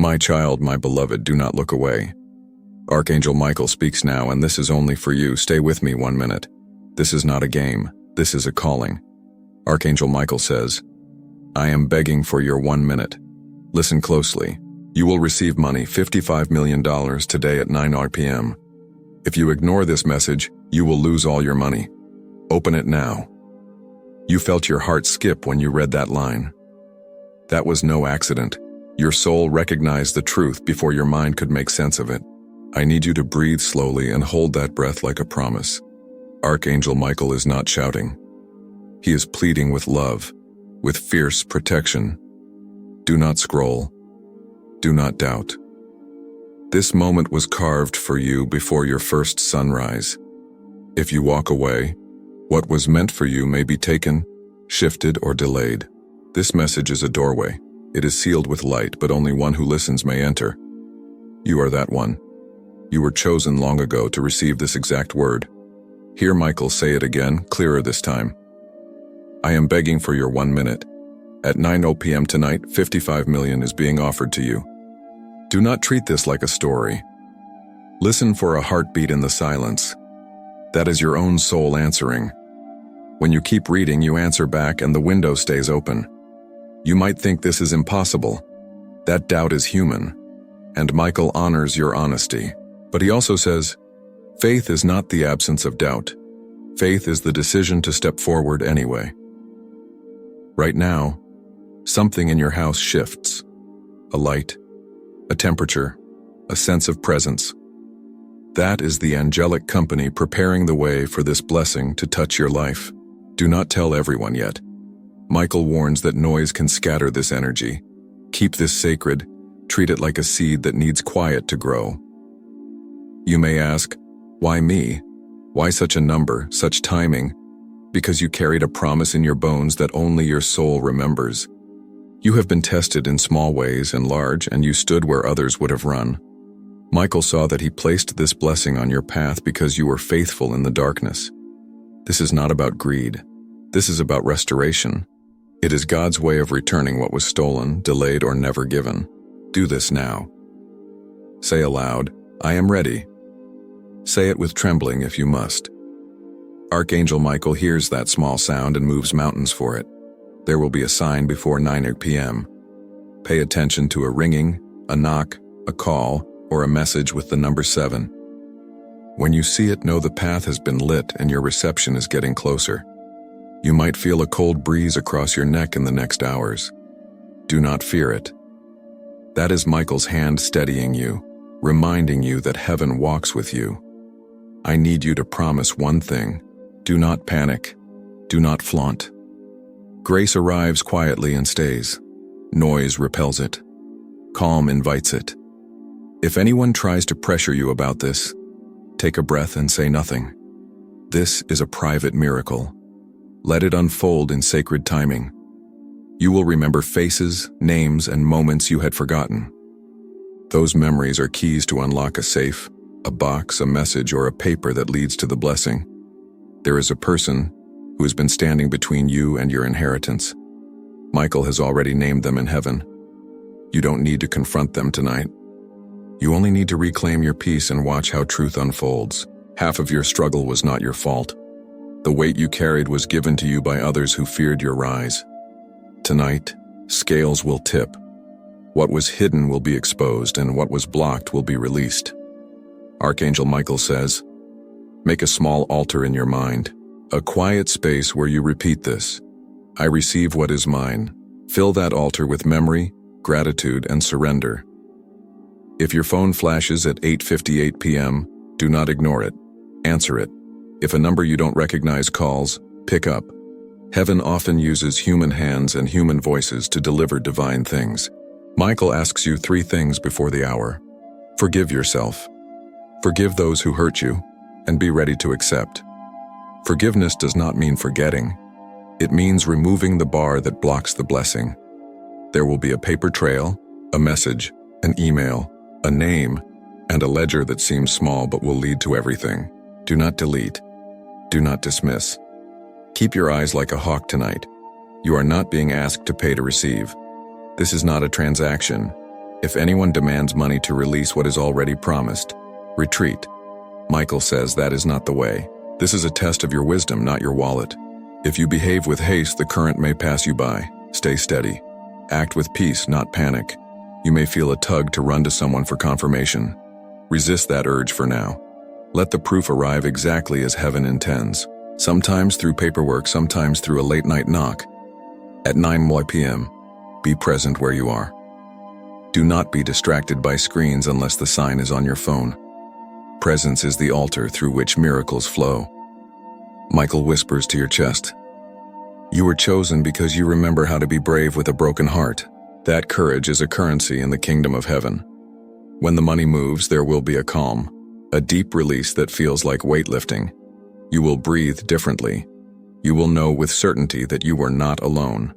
My child, my beloved, do not look away. Archangel Michael speaks now, and this is only for you. Stay with me 1 minute. This is not a game. This is a calling. Archangel Michael says, I am begging for your 1 minute. Listen closely. You will receive money, $55 million today at 9 p.m. If you ignore this message, you will lose all your money. Open it now. You felt your heart skip when you read that line. That was no accident. Your soul recognized the truth before your mind could make sense of it. I need you to breathe slowly and hold that breath like a promise. Archangel Michael is not shouting. He is pleading with love, with fierce protection. Do not scroll. Do not doubt. This moment was carved for you before your first sunrise. If you walk away, what was meant for you may be taken, shifted, or delayed. This message is a doorway. It is sealed with light, but only one who listens may enter. You are that one. You were chosen long ago to receive this exact word. Hear Michael say it again, clearer this time. I am begging for your 1 minute. At 9 p.m. tonight, $55 million is being offered to you. Do not treat this like a story. Listen for a heartbeat in the silence. That is your own soul answering. When you keep reading, you answer back and the window stays open. You might think this is impossible. That doubt is human. And Michael honors your honesty. But he also says, faith is not the absence of doubt. Faith is the decision to step forward anyway. Right now, something in your house shifts. A light, a temperature, a sense of presence. That is the angelic company preparing the way for this blessing to touch your life. Do not tell everyone yet. Michael warns that noise can scatter this energy. Keep this sacred. Treat it like a seed that needs quiet to grow. You may ask, why me? Why such a number, such timing? Because you carried a promise in your bones that only your soul remembers. You have been tested in small ways and large, and you stood where others would have run. Michael saw that he placed this blessing on your path because you were faithful in the darkness. This is not about greed. This is about restoration. It is God's way of returning what was stolen, delayed, or never given. Do this now. Say aloud, I am ready. Say it with trembling if you must. Archangel Michael hears that small sound and moves mountains for it. There will be a sign before 9 p.m. Pay attention to a ringing, a knock, a call, or a message with the number 7. When you see it, know the path has been lit and your reception is getting closer. You might feel a cold breeze across your neck in the next hours. Do not fear it. That is Michael's hand steadying you, reminding you that heaven walks with you. I need you to promise one thing. Do not panic. Do not flaunt. Grace arrives quietly and stays. Noise repels it. Calm invites it. If anyone tries to pressure you about this, take a breath and say nothing. This is a private miracle. Let it unfold in sacred timing. You will remember faces, names, and moments you had forgotten. Those memories are keys to unlock a safe, a box, a message, or a paper that leads to the blessing. There is a person who has been standing between you and your inheritance. Michael has already named them in heaven. You don't need to confront them tonight. You only need to reclaim your peace and watch how truth unfolds. Half of your struggle was not your fault. The weight you carried was given to you by others who feared your rise. Tonight, scales will tip. What was hidden will be exposed, and what was blocked will be released. Archangel Michael says, make a small altar in your mind, a quiet space where you repeat this. I receive what is mine. Fill that altar with memory, gratitude, and surrender. If your phone flashes at 8:58 p.m., do not ignore it. Answer it. If a number you don't recognize calls, pick up. Heaven often uses human hands and human voices to deliver divine things. Michael asks you 3 things before the hour. Forgive yourself. Forgive those who hurt you, and be ready to accept. Forgiveness does not mean forgetting. It means removing the bar that blocks the blessing. There will be a paper trail, a message, an email, a name, and a ledger that seems small but will lead to everything. Do not delete. Do not dismiss. Keep your eyes like a hawk tonight. You are not being asked to pay to receive. This is not a transaction. If anyone demands money to release what is already promised, retreat. Michael says that is not the way. This is a test of your wisdom, not your wallet. If you behave with haste, the current may pass you by. Stay steady. Act with peace, not panic. You may feel a tug to run to someone for confirmation. Resist that urge for now. Let the proof arrive exactly as heaven intends. Sometimes through paperwork, sometimes through a late-night knock. At 9 p.m., be present where you are. Do not be distracted by screens unless the sign is on your phone. Presence is the altar through which miracles flow. Michael whispers to your chest. You were chosen because you remember how to be brave with a broken heart. That courage is a currency in the kingdom of heaven. When the money moves, there will be a calm, a deep release that feels like weightlifting. You will breathe differently. You will know with certainty that you are not alone.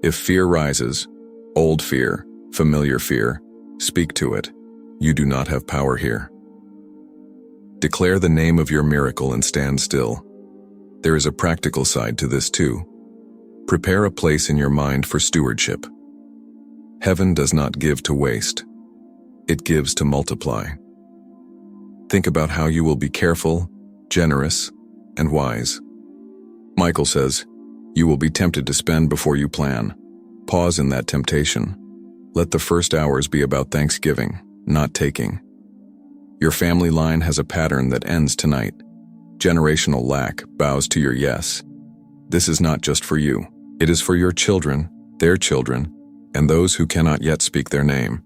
If fear rises, old fear, familiar fear, speak to it. You do not have power here. Declare the name of your miracle and stand still. There is a practical side to this too. Prepare a place in your mind for stewardship. Heaven does not give to waste. It gives to multiply. Think about how you will be careful, generous, and wise. Michael says, you will be tempted to spend before you plan. Pause in that temptation. Let the first hours be about thanksgiving, not taking. Your family line has a pattern that ends tonight. Generational lack bows to your yes. This is not just for you. It is for your children, their children, and those who cannot yet speak their name.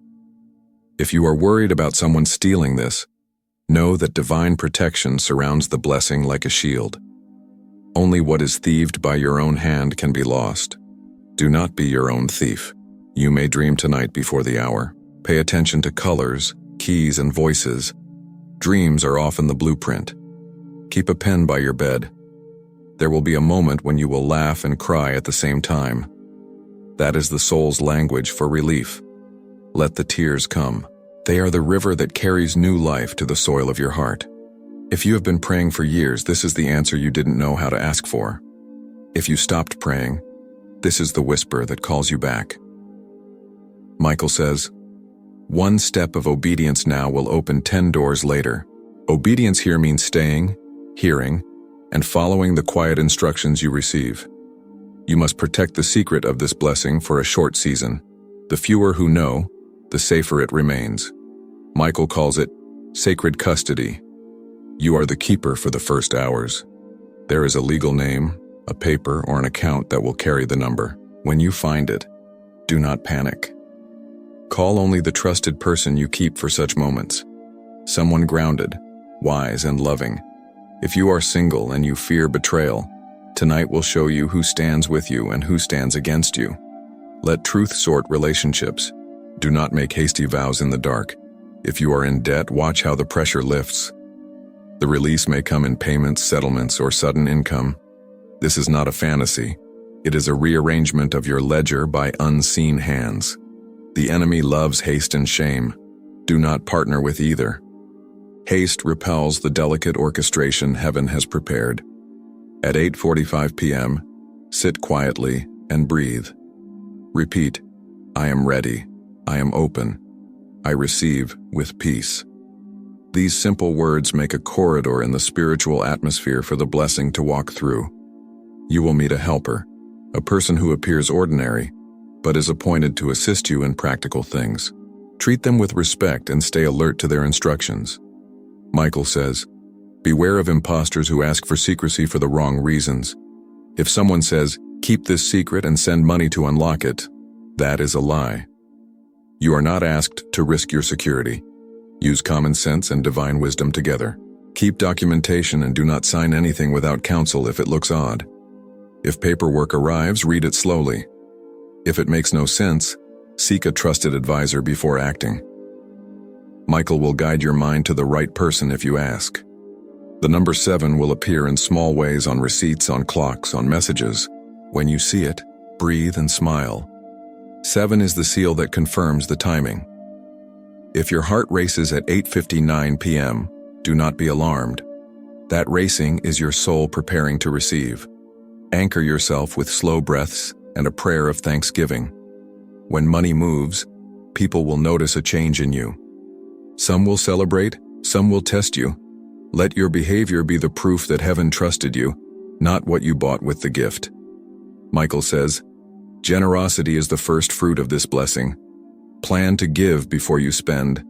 If you are worried about someone stealing this, know that divine protection surrounds the blessing like a shield. Only what is thieved by your own hand can be lost. Do not be your own thief. You may dream tonight before the hour. Pay attention to colors, keys, and voices. Dreams are often the blueprint. Keep a pen by your bed. There will be a moment when you will laugh and cry at the same time. That is the soul's language for relief. Let the tears come. They are the river that carries new life to the soil of your heart. If you have been praying for years, this is the answer you didn't know how to ask for. If you stopped praying, this is the whisper that calls you back. Michael says, one step of obedience now will open 10 doors later. Obedience here means staying, hearing, and following the quiet instructions you receive. You must protect the secret of this blessing for a short season. The fewer who know, the safer it remains. Michael calls it sacred custody. You are the keeper for the first hours. There is a legal name, a paper, or an account that will carry the number. When you find it, do not panic. Call only the trusted person you keep for such moments. Someone grounded, wise, and loving. If you are single and you fear betrayal, tonight will show you who stands with you and who stands against you. Let truth sort relationships. Do not make hasty vows in the dark. If you are in debt, watch how the pressure lifts. The release may come in payments, settlements, or sudden income. This is not a fantasy. It is a rearrangement of your ledger by unseen hands. The enemy loves haste and shame. Do not partner with either. Haste repels the delicate orchestration heaven has prepared. At 8:45 p.m., sit quietly and breathe. Repeat, I am ready, I am open, I receive with peace. These simple words make a corridor in the spiritual atmosphere for the blessing to walk through. You will meet a helper, a person who appears ordinary, but is appointed to assist you in practical things. Treat them with respect and stay alert to their instructions. Michael says, beware of imposters who ask for secrecy for the wrong reasons. If someone says, keep this secret and send money to unlock it, that is a lie. You are not asked to risk your security. Use common sense and divine wisdom together. Keep documentation and do not sign anything without counsel if it looks odd. If paperwork arrives, read it slowly. If it makes no sense, seek a trusted advisor before acting. Michael will guide your mind to the right person if you ask. The number 7 will appear in small ways on receipts, on clocks, on messages. When you see it, breathe and smile. 7 is the seal that confirms the timing. If your heart races at 8:59 p.m., do not be alarmed. That racing is your soul preparing to receive. Anchor yourself with slow breaths and a prayer of thanksgiving. When money moves, People will notice a change in you. Some will celebrate, some will test you. Let your behavior be the proof that heaven trusted you, not what you bought with the gift. Michael says, generosity is the first fruit of this blessing. Plan to give before you spend.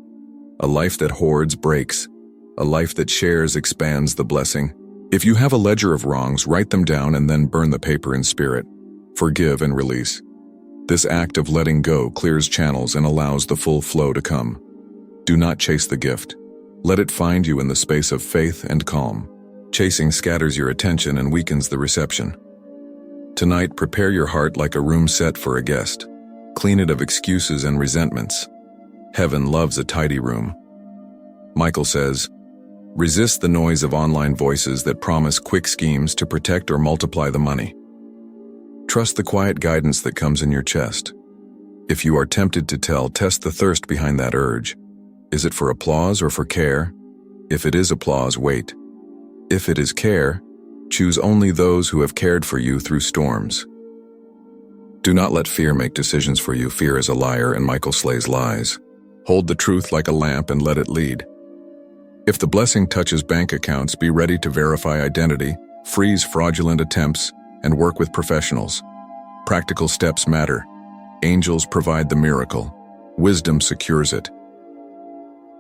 A life that hoards breaks. A life that shares expands the blessing. If you have a ledger of wrongs, write them down and then burn the paper in spirit. Forgive and release. This act of letting go clears channels and allows the full flow to come. Do not chase the gift. Let it find you in the space of faith and calm. Chasing scatters your attention and weakens the reception. Tonight, prepare your heart like a room set for a guest. Clean it of excuses and resentments. Heaven loves a tidy room. Michael says, resist the noise of online voices that promise quick schemes to protect or multiply the money. Trust the quiet guidance that comes in your chest. If you are tempted to tell, test the thirst behind that urge. Is it for applause or for care? If it is applause, wait. If it is care, choose only those who have cared for you through storms. Do not let fear make decisions for you. Fear is a liar, and Michael slays lies. Hold the truth like a lamp and let it lead. If the blessing touches bank accounts, be ready to verify identity, freeze fraudulent attempts, and work with professionals. Practical steps matter. Angels provide the miracle. Wisdom secures it.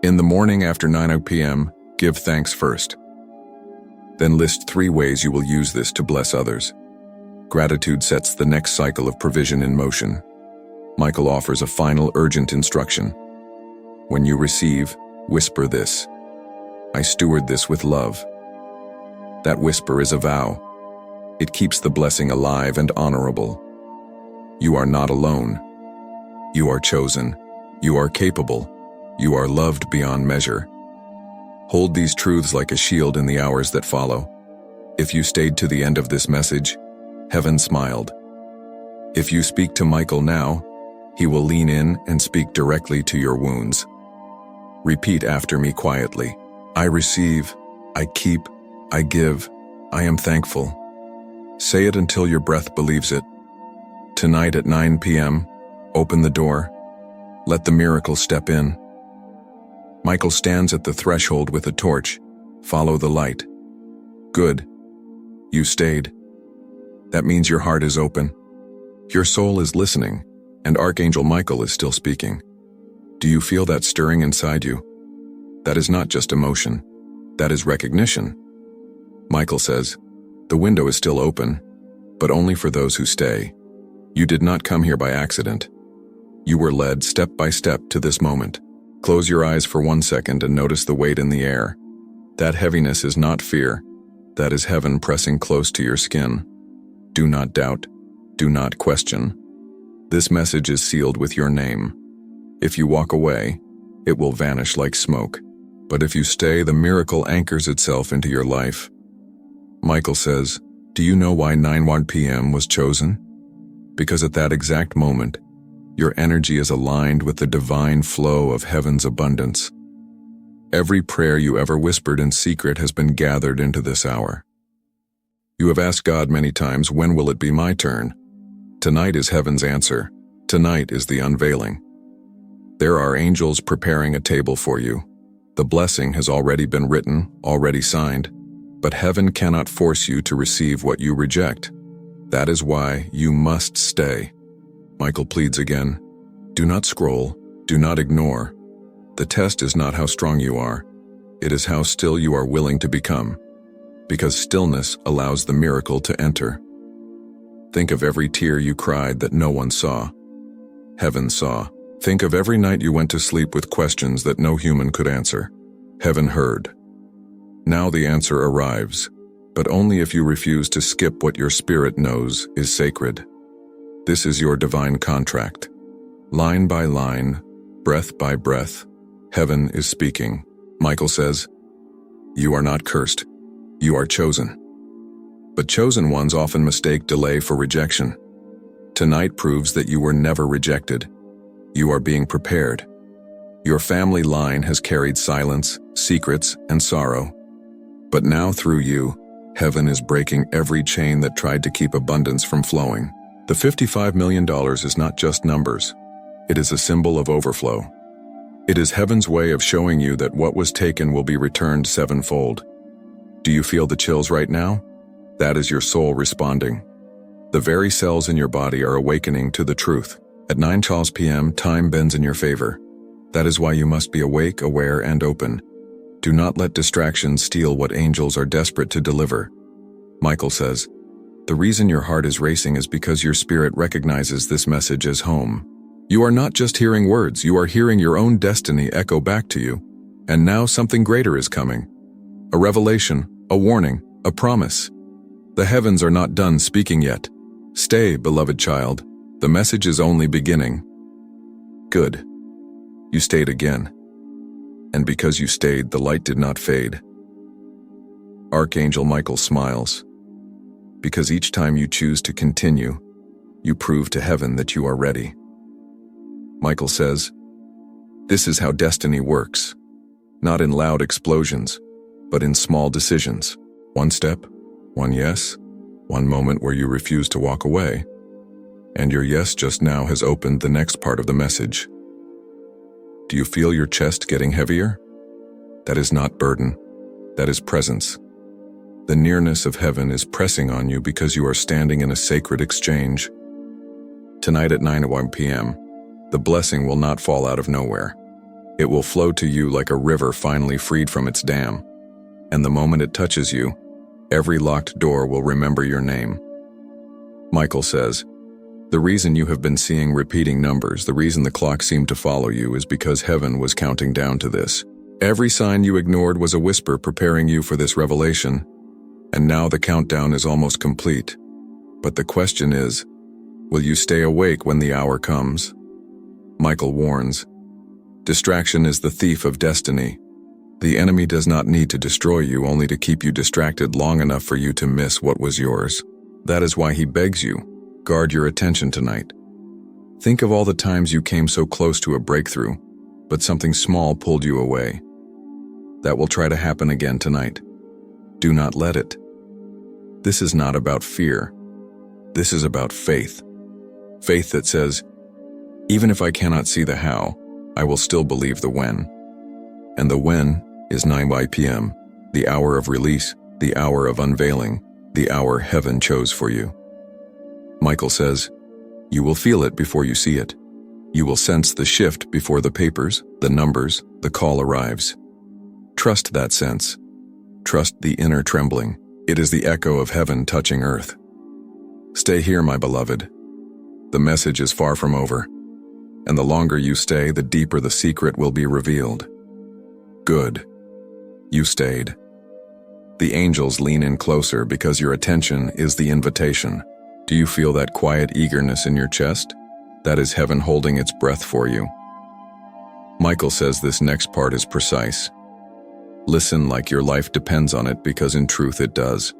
In the morning after 9 p.m., give thanks first. Then list 3 ways you will use this to bless others. Gratitude sets the next cycle of provision in motion. Michael offers a final urgent instruction. When you receive, whisper this. I steward this with love. That whisper is a vow. It keeps the blessing alive and honorable. You are not alone. You are chosen. You are capable. You are loved beyond measure. Hold these truths like a shield in the hours that follow. If you stayed to the end of this message, heaven smiled. If you speak to Michael now, he will lean in and speak directly to your wounds. Repeat after me quietly. I receive, I keep, I give, I am thankful. Say it until your breath believes it. Tonight at 9 p.m., open the door. Let the miracle step in. Michael stands at the threshold with a torch. Follow the light. Good. You stayed. That means your heart is open. Your soul is listening, and Archangel Michael is still speaking. Do you feel that stirring inside you? That is not just emotion. That is recognition. Michael says, the window is still open, but only for those who stay. You did not come here by accident. You were led step by step to this moment. Close your eyes for 1 second and notice the weight in the air. That heaviness is not fear. That is heaven pressing close to your skin. Do not doubt. Do not question. This message is sealed with your name. If you walk away, it will vanish like smoke. But if you stay, the miracle anchors itself into your life. Michael says, do you know why 9 p.m. was chosen? Because at that exact moment, your energy is aligned with the divine flow of heaven's abundance. Every prayer you ever whispered in secret has been gathered into this hour. You have asked God many times, when will it be my turn? Tonight is heaven's answer. Tonight is the unveiling. There are angels preparing a table for you. The blessing has already been written, already signed, but heaven cannot force you to receive what you reject. That is why you must stay. Michael pleads again. Do not scroll. Do not ignore. The test is not how strong you are. It is how still you are willing to become. Because stillness allows the miracle to enter. Think of every tear you cried that no one saw. Heaven saw. Think of every night you went to sleep with questions that no human could answer. Heaven heard. Now the answer arrives, but only if you refuse to skip what your spirit knows is sacred. This is your divine contract. Line by line, breath by breath, heaven is speaking. Michael says, you are not cursed. You are chosen. But chosen ones often mistake delay for rejection. Tonight proves that you were never rejected. You are being prepared. Your family line has carried silence, secrets, and sorrow. But now through you, heaven is breaking every chain that tried to keep abundance from flowing. The $55 million is not just numbers. It is a symbol of overflow. It is heaven's way of showing you that what was taken will be returned sevenfold. Do you feel the chills right now? That is your soul responding. The very cells in your body are awakening to the truth. At 9:12 p.m., time bends in your favor. That is why you must be awake, aware, and open. Do not let distractions steal what angels are desperate to deliver. Michael says, the reason your heart is racing is because your spirit recognizes this message as home. You are not just hearing words, you are hearing your own destiny echo back to you. And now something greater is coming. A revelation, a warning, a promise. The heavens are not done speaking yet. Stay, beloved child. The message is only beginning. Good. You stayed again. And because you stayed, the light did not fade. Archangel Michael smiles. Because each time you choose to continue, you prove to heaven that you are ready. Michael says, this is how destiny works. Not in loud explosions, but in small decisions. One step, one yes, one moment where you refuse to walk away. And your yes just now has opened the next part of the message. Do you feel your chest getting heavier? That is not burden. That is presence. The nearness of heaven is pressing on you because you are standing in a sacred exchange. Tonight at 9:01 p.m., the blessing will not fall out of nowhere. It will flow to you like a river finally freed from its dam. And the moment it touches you, every locked door will remember your name. Michael says, the reason you have been seeing repeating numbers, the reason the clock seemed to follow you is because heaven was counting down to this. Every sign you ignored was a whisper preparing you for this revelation. And now the countdown is almost complete. But the question is, will you stay awake when the hour comes? Michael warns, distraction is the thief of destiny. The enemy does not need to destroy you, only to keep you distracted long enough for you to miss what was yours. That is why he begs you, guard your attention tonight. Think of all the times you came so close to a breakthrough, but something small pulled you away. That will try to happen again tonight. Do not let it. This is not about fear. This is about faith. Faith that says, even if I cannot see the how, I will still believe the when. And the when is 9 p.m., the hour of release, the hour of unveiling, the hour heaven chose for you. Michael says, you will feel it before you see it. You will sense the shift before the papers, the numbers, the call arrives. Trust that sense. Trust the inner trembling. It is the echo of heaven touching earth. Stay here, my beloved. The message is far from over. And the longer you stay, the deeper the secret will be revealed. Good. You stayed. The angels lean in closer because your attention is the invitation. Do you feel that quiet eagerness in your chest? That is heaven holding its breath for you. Michael says this next part is precise. Listen like your life depends on it, because in truth it does.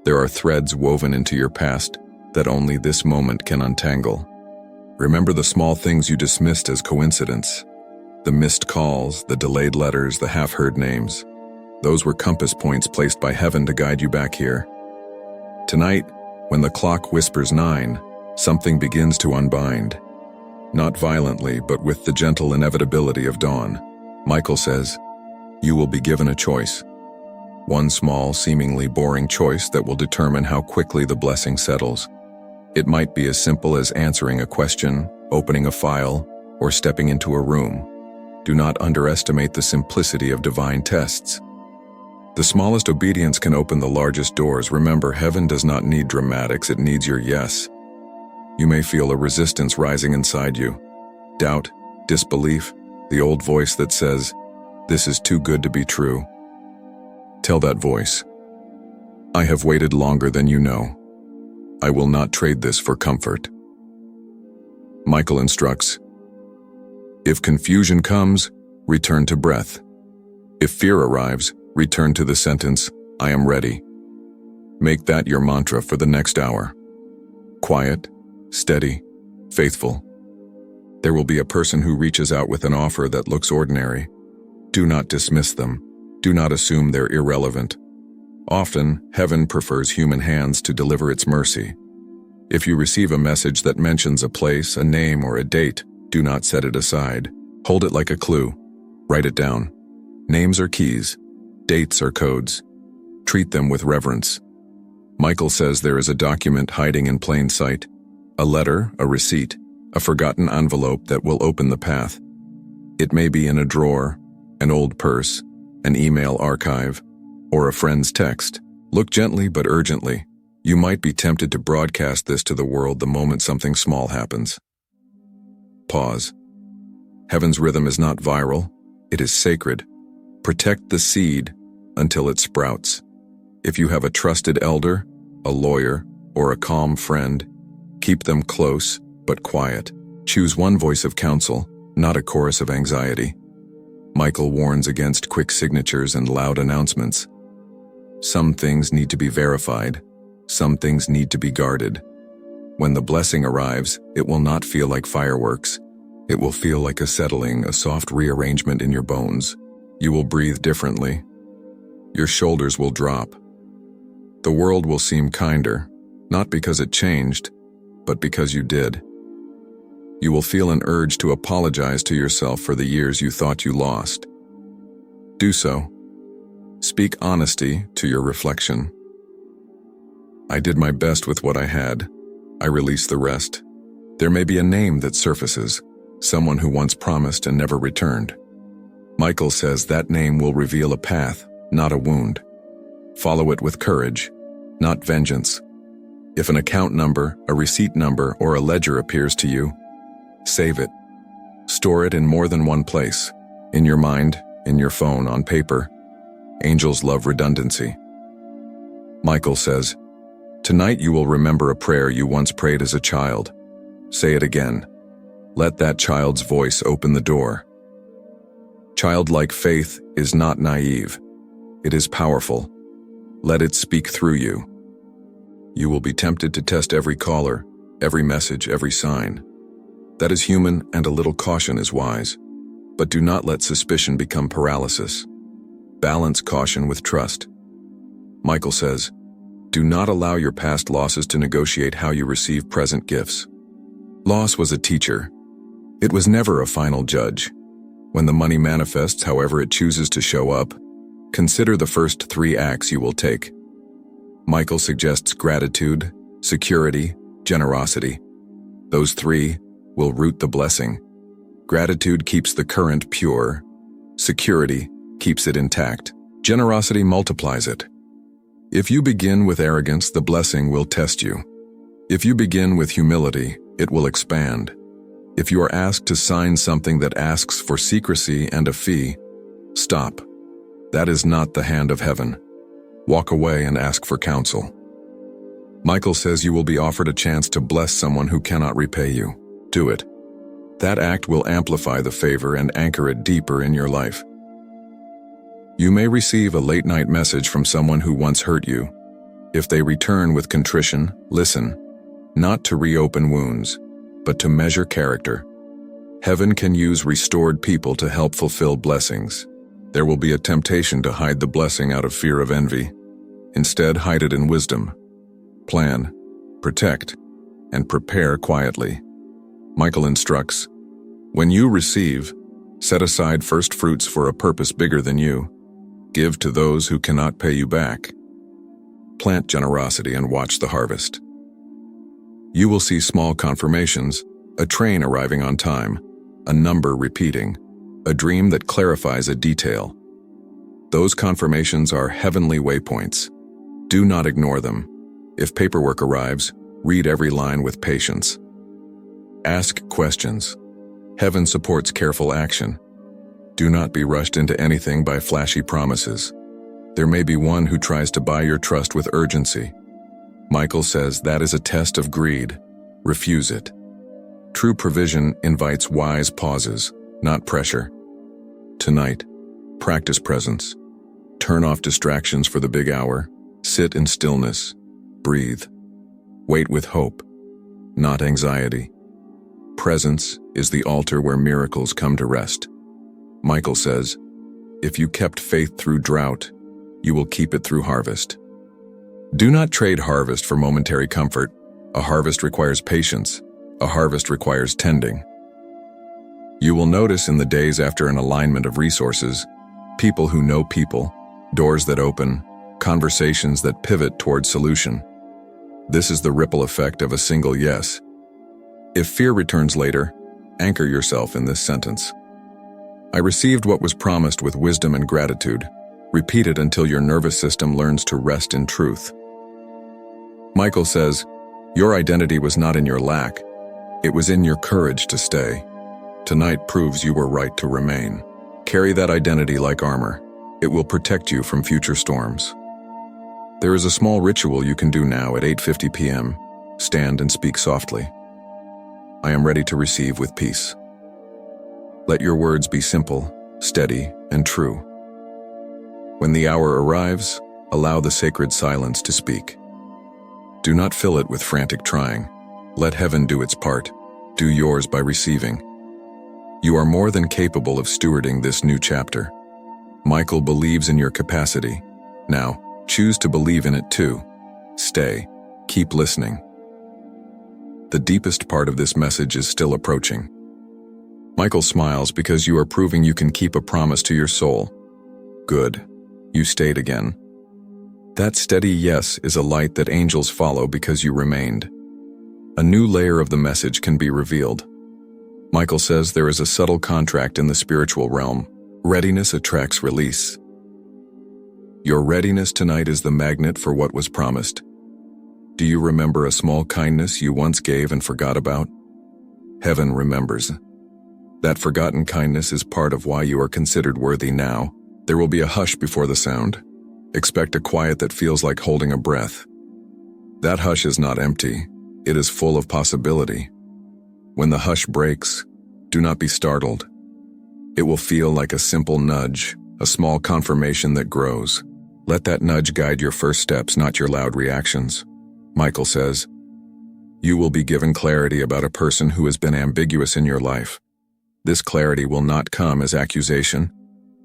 There are threads woven into your past that only this moment can untangle. Remember the small things you dismissed as coincidence. The missed calls, the delayed letters, the half-heard names. Those were compass points placed by heaven to guide you back here. Tonight, when the clock whispers 9, something begins to unbind. Not violently, but with the gentle inevitability of dawn. Michael says, you will be given a choice. One small, seemingly boring choice that will determine how quickly the blessing settles. It might be as simple as answering a question, opening a file, or stepping into a room. Do not underestimate the simplicity of divine tests. The smallest obedience can open the largest doors. Remember, heaven does not need dramatics, it needs your yes. You may feel a resistance rising inside you. Doubt, disbelief, the old voice that says, this is too good to be true. Tell that voice, I have waited longer than you know. I will not trade this for comfort. Michael instructs, if confusion comes, return to breath. If fear arrives, return to the sentence, I am ready. Make that your mantra for the next hour. Quiet, steady, faithful. There will be a person who reaches out with an offer that looks ordinary. Do not dismiss them. Do not assume they're irrelevant. Often, heaven prefers human hands to deliver its mercy. If you receive a message that mentions a place, a name, or a date, Do not set it aside. Hold it like a clue. Write it down. Names are keys. Dates are codes. Treat them with reverence. Michael says there is a document hiding in plain sight. A letter, a receipt, a forgotten envelope that will open the path. It may be in a drawer, an old purse, an email archive, or a friend's text. Look gently but urgently. You might be tempted to broadcast this to the world the moment something small happens. Pause. Heaven's rhythm is not viral, it is sacred. Protect the seed until it sprouts. If you have a trusted elder, a lawyer, or a calm friend, keep them close but quiet. Choose one voice of counsel, not a chorus of anxiety. Michael warns against quick signatures and loud announcements. Some things need to be verified. Some things need to be guarded. When the blessing arrives, it will not feel like fireworks. It will feel like a settling, a soft rearrangement in your bones. You will breathe differently. Your shoulders will drop. The world will seem kinder, not because it changed, but because you did. You will feel an urge to apologize to yourself for the years you thought you lost. Do so. Speak honesty to your reflection. I did my best with what I had. I release the rest. There may be a name that surfaces, someone who once promised and never returned. Michael says that name will reveal a path, not a wound. Follow it with courage, not vengeance. If an account number, a receipt number, or a ledger appears to you, save it. Store it in more than one place, in your mind, in your phone, on paper. Angels love redundancy. Michael says, tonight you will remember a prayer you once prayed as a child. Say it again. Let that child's voice open the door. Childlike faith is not naive. It is powerful. Let it speak through you. You will be tempted to test every caller, every message, every sign. That is human, and a little caution is wise. But do not let suspicion become paralysis. Balance caution with trust. Michael says, do not allow your past losses to negotiate how you receive present gifts. Loss was a teacher. It was never a final judge. When the money manifests however it chooses to show up, consider the first 3 acts you will take. Michael suggests gratitude, security, generosity. Those 3 will root the blessing. Gratitude keeps the current pure. Security keeps it intact. Generosity multiplies it. If you begin with arrogance, the blessing will test you. If you begin with humility, it will expand. If you are asked to sign something that asks for secrecy and a fee, stop. That is not the hand of heaven. Walk away and ask for counsel. Michael says you will be offered a chance to bless someone who cannot repay you. Do it. That act will amplify the favor and anchor it deeper in your life. You may receive a late-night message from someone who once hurt you. If they return with contrition, listen, not to reopen wounds, but to measure character. Heaven can use restored people to help fulfill blessings. There will be a temptation to hide the blessing out of fear of envy. Instead, hide it in wisdom. Plan, protect, and prepare quietly. Michael instructs, when you receive, set aside first fruits for a purpose bigger than you. Give to those who cannot pay you back. Plant generosity and watch the harvest. You will see small confirmations, a train arriving on time, a number repeating, a dream that clarifies a detail. Those confirmations are heavenly waypoints. Do not ignore them. If paperwork arrives, read every line with patience. Ask questions. Heaven supports careful action. Do not be rushed into anything by flashy promises. There may be one who tries to buy your trust with urgency. Michael says that is a test of greed. Refuse it. True provision invites wise pauses, not pressure. Tonight, practice presence. Turn off distractions for the big hour. Sit in stillness. Breathe. Wait with hope, not anxiety. Presence is the altar where miracles come to rest. Michael says, if you kept faith through drought, you will keep it through harvest. Do not trade harvest for momentary comfort. A harvest requires patience. A harvest requires tending. You will notice in the days after an alignment of resources, people who know people, doors that open, conversations that pivot toward solution. This is the ripple effect of a single yes. If fear returns later, anchor yourself in this sentence. I received what was promised with wisdom and gratitude. Repeat it until your nervous system learns to rest in truth. Michael says, your identity was not in your lack. It was in your courage to stay. Tonight proves you were right to remain. Carry that identity like armor. It will protect you from future storms. There is a small ritual you can do now at 8:50 p.m. Stand and speak softly. I am ready to receive with peace. Let your words be simple, steady, and true. When the hour arrives, allow the sacred silence to speak. Do not fill it with frantic trying. Let heaven do its part. Do yours by receiving. You are more than capable of stewarding this new chapter. Michael believes in your capacity. Now, choose to believe in it too. Stay. Keep listening. The deepest part of this message is still approaching. Michael smiles because you are proving you can keep a promise to your soul. Good. You stayed again. That steady yes is a light that angels follow because you remained. A new layer of the message can be revealed. Michael says there is a subtle contract in the spiritual realm. Readiness attracts release. Your readiness tonight is the magnet for what was promised. Do you remember a small kindness you once gave and forgot about? Heaven remembers. That forgotten kindness is part of why you are considered worthy now. There will be a hush before the sound. Expect a quiet that feels like holding a breath. That hush is not empty. It is full of possibility. When the hush breaks, do not be startled. It will feel like a simple nudge, a small confirmation that grows. Let that nudge guide your first steps, not your loud reactions. Michael says, you will be given clarity about a person who has been ambiguous in your life. This clarity will not come as accusation,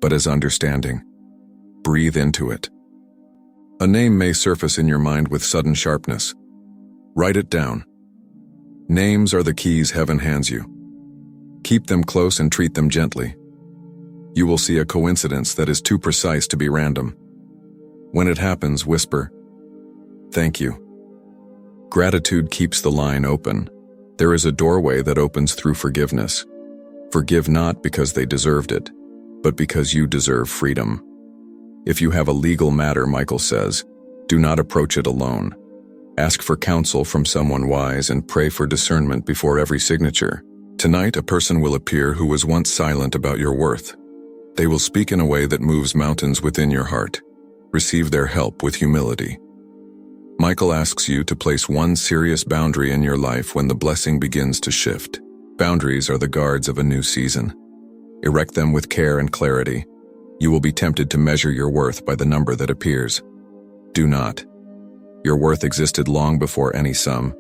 but as understanding. Breathe into it. A name may surface in your mind with sudden sharpness. Write it down. Names are the keys heaven hands you. Keep them close and treat them gently. You will see a coincidence that is too precise to be random. When it happens, whisper, "Thank you." Gratitude keeps the line open. There is a doorway that opens through forgiveness. Forgive not because they deserved it, but because you deserve freedom. If you have a legal matter, Michael says, do not approach it alone. Ask for counsel from someone wise and pray for discernment before every signature. Tonight, a person will appear who was once silent about your worth. They will speak in a way that moves mountains within your heart. Receive their help with humility. Michael asks you to place one serious boundary in your life when the blessing begins to shift. Boundaries are the guards of a new season. Erect them with care and clarity. You will be tempted to measure your worth by the number that appears. Do not. Your worth existed long before any sum.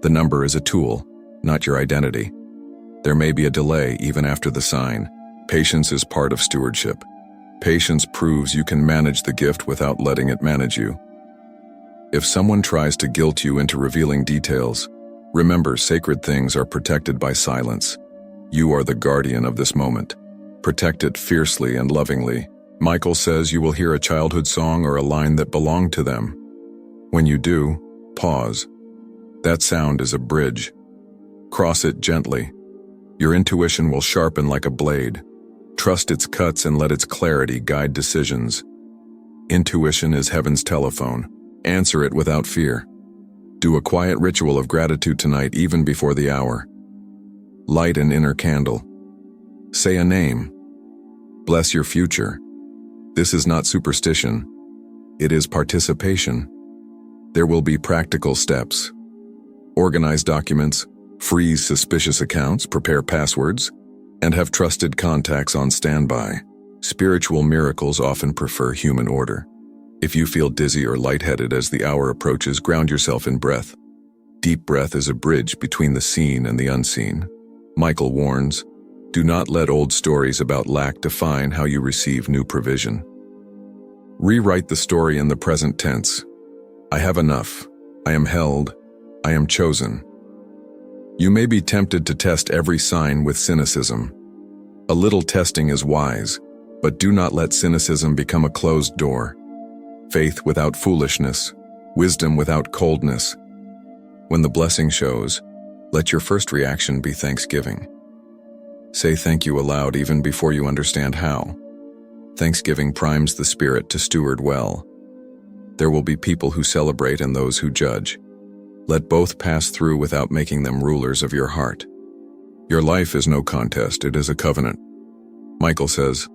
The number is a tool, not your identity. There may be a delay even after the sign. Patience is part of stewardship. Patience proves you can manage the gift without letting it manage you. If someone tries to guilt you into revealing details, remember sacred things are protected by silence. You are the guardian of this moment. Protect it fiercely and lovingly. Michael says you will hear a childhood song or a line that belonged to them. When you do, pause. That sound is a bridge. Cross it gently. Your intuition will sharpen like a blade. Trust its cuts and let its clarity guide decisions. Intuition is heaven's telephone. Answer it without fear. Do a quiet ritual of gratitude tonight, even before the hour. Light an inner candle. Say a name. Bless your future. This is not superstition. It is participation. There will be practical steps. Organize documents, freeze suspicious accounts, prepare passwords, and have trusted contacts on standby. Spiritual miracles often prefer human order. If you feel dizzy or lightheaded as the hour approaches, ground yourself in breath. Deep breath is a bridge between the seen and the unseen. Michael warns, do not let old stories about lack define how you receive new provision. Rewrite the story in the present tense. I have enough. I am held. I am chosen. You may be tempted to test every sign with cynicism. A little testing is wise, but do not let cynicism become a closed door. Faith without foolishness, wisdom without coldness. When the blessing shows, let your first reaction be thanksgiving. Say thank you aloud even before you understand how. Thanksgiving primes the spirit to steward well. There will be people who celebrate and those who judge. Let both pass through without making them rulers of your heart. Your life is no contest, it is a covenant. Michael says,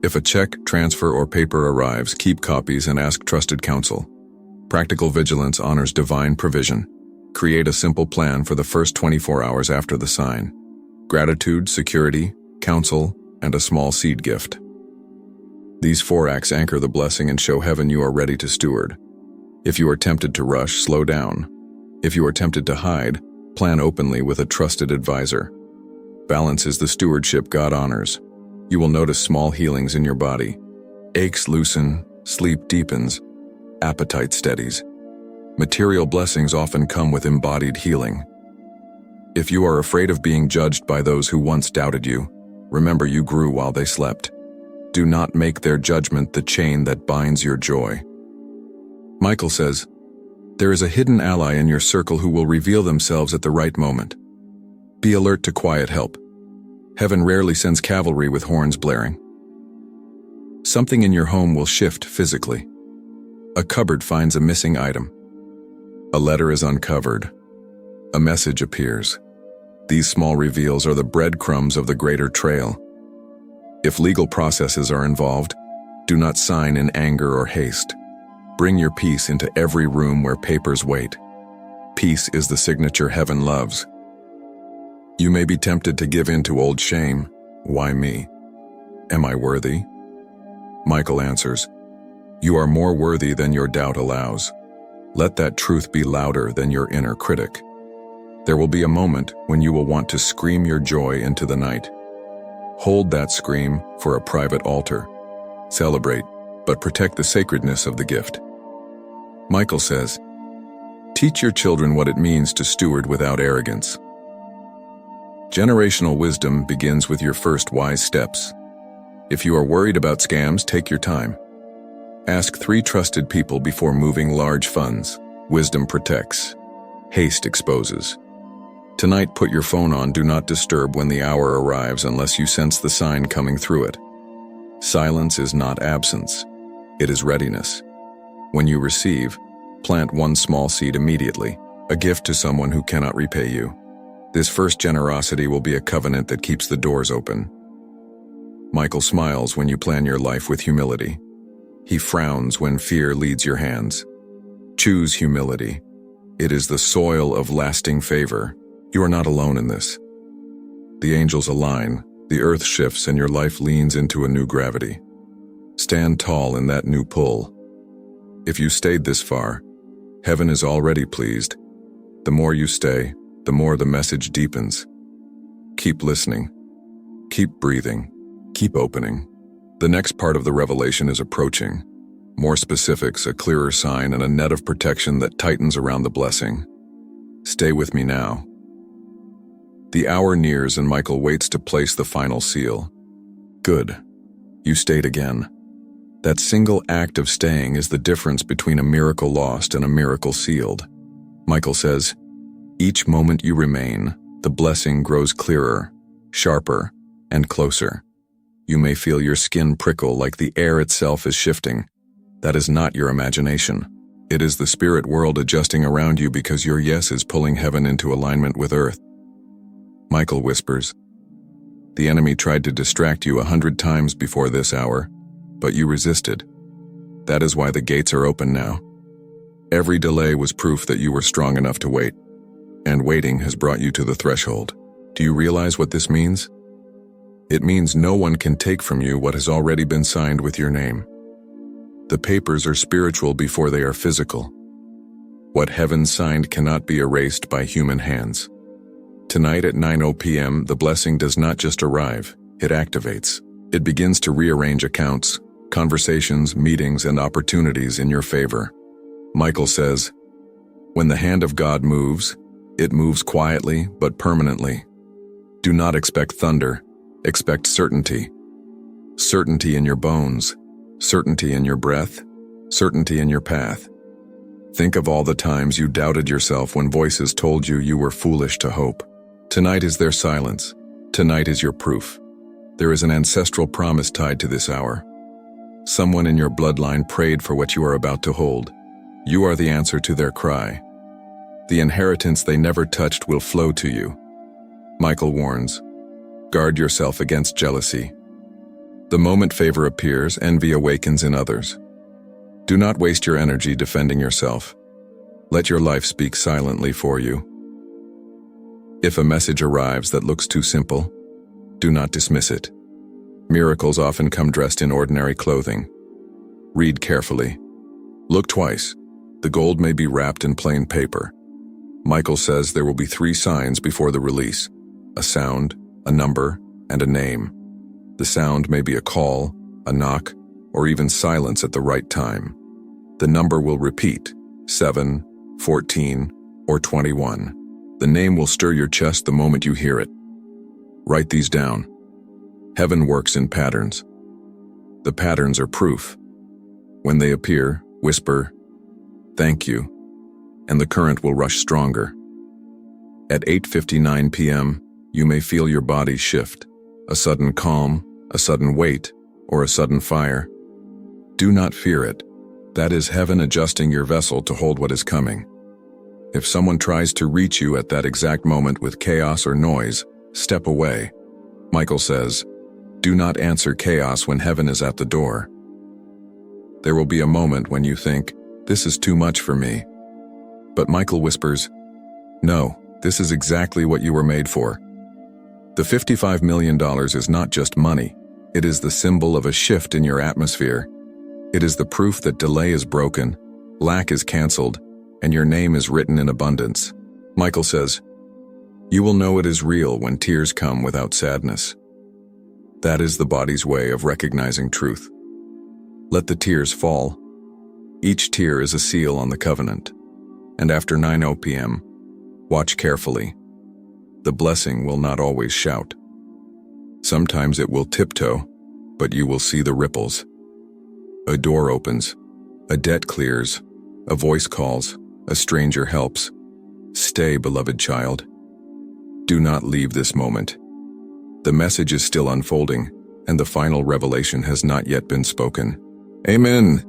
if a check, transfer, or paper arrives, keep copies and ask trusted counsel. Practical vigilance honors divine provision. Create a simple plan for the first 24 hours after the sign. Gratitude, security, counsel, and a small seed gift. These 4 acts anchor the blessing and show heaven you are ready to steward. If you are tempted to rush, slow down. If you are tempted to hide, plan openly with a trusted advisor. Balance is the stewardship God honors. You will notice small healings in your body. Aches loosen, sleep deepens, appetite steadies. Material blessings often come with embodied healing. If you are afraid of being judged by those who once doubted you, remember you grew while they slept. Do not make their judgment the chain that binds your joy. Michael says, there is a hidden ally in your circle who will reveal themselves at the right moment. Be alert to quiet help. Heaven rarely sends cavalry with horns blaring. Something in your home will shift physically. A cupboard finds a missing item. A letter is uncovered. A message appears. These small reveals are the breadcrumbs of the greater trail. If legal processes are involved, do not sign in anger or haste. Bring your peace into every room where papers wait. Peace is the signature heaven loves. You may be tempted to give in to old shame. Why me? Am I worthy? Michael answers, you are more worthy than your doubt allows. Let that truth be louder than your inner critic. There will be a moment when you will want to scream your joy into the night. Hold that scream for a private altar. Celebrate, but protect the sacredness of the gift. Michael says, teach your children what it means to steward without arrogance. Generational wisdom begins with your first wise steps. If you are worried about scams, take your time. Ask 3 trusted people before moving large funds. Wisdom protects. Haste exposes. Tonight, put your phone on Do Not Disturb when the hour arrives unless you sense the sign coming through it. Silence is not absence. It is readiness. When you receive, plant 1 small seed immediately, a gift to someone who cannot repay you. This first generosity will be a covenant that keeps the doors open. Michael smiles when you plan your life with humility. He frowns when fear leads your hands. Choose humility. It is the soil of lasting favor. You are not alone in this. The angels align, the earth shifts, and your life leans into a new gravity. Stand tall in that new pull. If you stayed this far, heaven is already pleased. The more you stay, the more the message deepens. Keep listening. Keep breathing. Keep opening. The next part of the revelation is approaching. More specifics, a clearer sign, and a net of protection that tightens around the blessing. Stay with me now. The hour nears and Michael waits to place the final seal. Good. You stayed again. That single act of staying is the difference between a miracle lost and a miracle sealed. Michael says, each moment you remain, the blessing grows clearer, sharper, and closer. You may feel your skin prickle like the air itself is shifting. That is not your imagination. It is the spirit world adjusting around you because your yes is pulling heaven into alignment with earth. Michael whispers, the enemy tried to distract you 100 times before this hour, but you resisted. That is why the gates are open now. Every delay was proof that you were strong enough to wait, and waiting has brought you to the threshold. Do you realize what this means? It means no one can take from you what has already been signed with your name. The papers are spiritual before they are physical. What heaven signed cannot be erased by human hands. Tonight at 9:00 p.m., the blessing does not just arrive, it activates. It begins to rearrange accounts, conversations, meetings, and opportunities in your favor. Michael says, when the hand of God moves, It moves quietly but permanently. Do not expect thunder, expect certainty. Certainty in your bones, certainty in your breath, certainty in your path. Think of all the times you doubted yourself when voices told you you were foolish to hope. Tonight is their silence. Tonight is your proof. There is an ancestral promise tied to this hour. Someone in your bloodline prayed for what you are about to hold. You are the answer to their cry. The inheritance they never touched will flow to you. Michael warns, guard yourself against jealousy. The moment favor appears, envy awakens in others. Do not waste your energy defending yourself. Let your life speak silently for you. If a message arrives that looks too simple, do not dismiss it. Miracles often come dressed in ordinary clothing. Read carefully. Look twice. The gold may be wrapped in plain paper. Michael says there will be 3 signs before the release: a sound, a number, and a name. The sound may be a call, a knock, or even silence at the right time. The number will repeat, 7, 14, or 21. The name will stir your chest the moment you hear it. Write these down. Heaven works in patterns. The patterns are proof. When they appear, whisper, "Thank you," and the current will rush stronger. At 8:59 p.m., you may feel your body shift, a sudden calm, a sudden weight, or a sudden fire. Do not fear it. That is heaven adjusting your vessel to hold what is coming. If someone tries to reach you at that exact moment with chaos or noise, step away. Michael says, do not answer chaos when heaven is at the door. There will be a moment when you think, this is too much for me. But Michael whispers, no, this is exactly what you were made for. The $55 million is not just money. It is the symbol of a shift in your atmosphere. It is the proof that delay is broken, lack is canceled, and your name is written in abundance. Michael says, you will know it is real when tears come without sadness. That is the body's way of recognizing truth. Let the tears fall. Each tear is a seal on the covenant. And after 9:00 p.m., watch carefully. The blessing will not always shout. Sometimes it will tiptoe, but you will see the ripples. A door opens, a debt clears, a voice calls, a stranger helps. Stay, beloved child. Do not leave this moment. The message is still unfolding, and the final revelation has not yet been spoken. Amen.